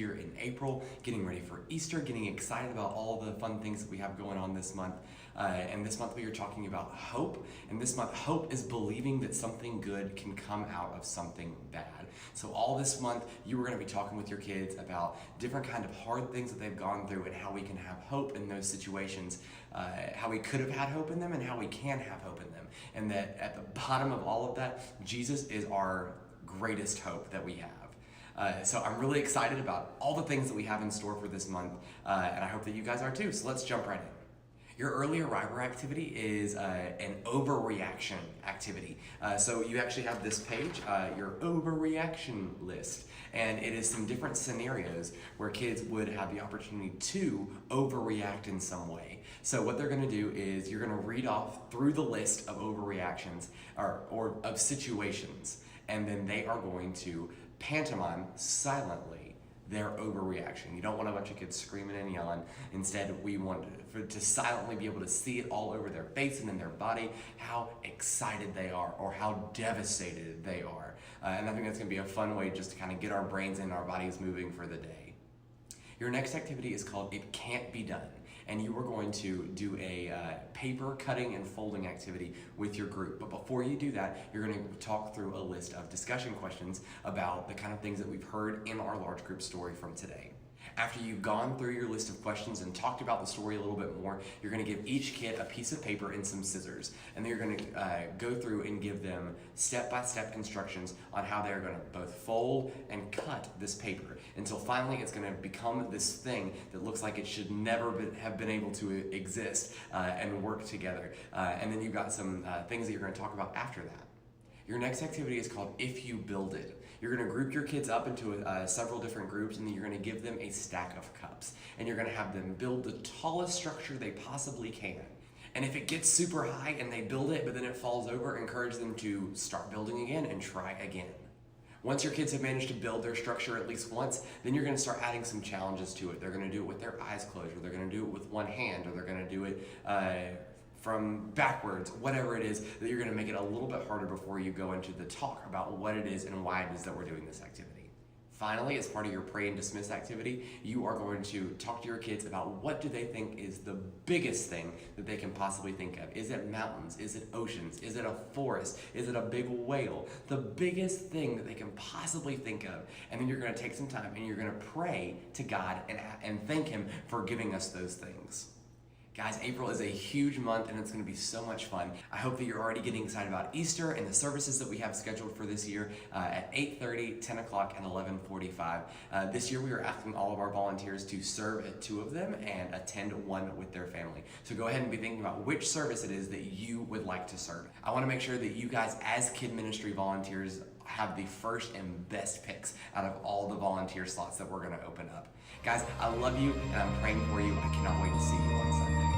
here in April, getting ready for Easter, getting excited about all the fun things that we have going on this month. And this month we are talking about hope. And this month, hope is believing that something good can come out of something bad. So all this month, you are going to be talking with your kids about different kind of hard things that they've gone through and how we can have hope in those situations, how we could have had hope in them and how we can have hope in them. And that at the bottom of all of that, Jesus is our greatest hope that we have. So I'm really excited about all the things that we have in store for this month, and I hope that you guys are too. So let's jump right in. Your early arriver activity is an overreaction activity. So you actually have this page, your overreaction list, and it is some different scenarios where kids would have the opportunity to overreact in some way. So what they're going to do is you're going to read off through the list of overreactions or of situations, and then they are going to pantomime silently their overreaction. You don't want a bunch of kids screaming and yelling. Instead, we want to silently be able to see it all over their face and in their body, how excited they are or how devastated they are. And I think that's going to be a fun way just to kind of get our brains and our bodies moving for the day. Your next activity is called It Can't Be Done. And you are going to do a paper cutting and folding activity with your group. But before you do that, you're going to talk through a list of discussion questions about the kind of things that we've heard in our large group story from today. After you've gone through your list of questions and talked about the story a little bit more, you're going to give each kid a piece of paper and some scissors. And then you're going to go through and give them step-by-step instructions on how they're going to both fold and cut this paper until finally it's going to become this thing that looks like it should never have been able to exist and work together. And then you've got some things that you're going to talk about after that. Your next activity is called If You Build It. You're going to group your kids up into several different groups, and then you're going to give them a stack of cups. And you're going to have them build the tallest structure they possibly can. And if it gets super high and they build it, but then it falls over, encourage them to start building again and try again. Once your kids have managed to build their structure at least once, then you're going to start adding some challenges to it. They're going to do it with their eyes closed, or they're going to do it with one hand, or they're going to do it from backwards, whatever it is, that you're going to make it a little bit harder before you go into the talk about what it is and why it is that we're doing this activity. Finally, as part of your pray and dismiss activity, you are going to talk to your kids about what do they think is the biggest thing that they can possibly think of. Is it mountains? Is it oceans? Is it a forest? Is it a big whale? The biggest thing that they can possibly think of. And then you're going to take some time and you're going to pray to God and thank Him for giving us those things. Guys, April is a huge month and it's going to be so much fun. I hope that you're already getting excited about Easter and the services that we have scheduled for this year at 8:30, 10 o'clock, and 11:45. This year we are asking all of our volunteers to serve at 2 of them and attend 1 with their family. So go ahead and be thinking about which service it is that you would like to serve. I want to make sure that you guys as kid ministry volunteers have the first and best picks out of all the volunteer slots that we're going to open up. Guys, I love you and I'm praying for you. I cannot wait to see you on Sunday.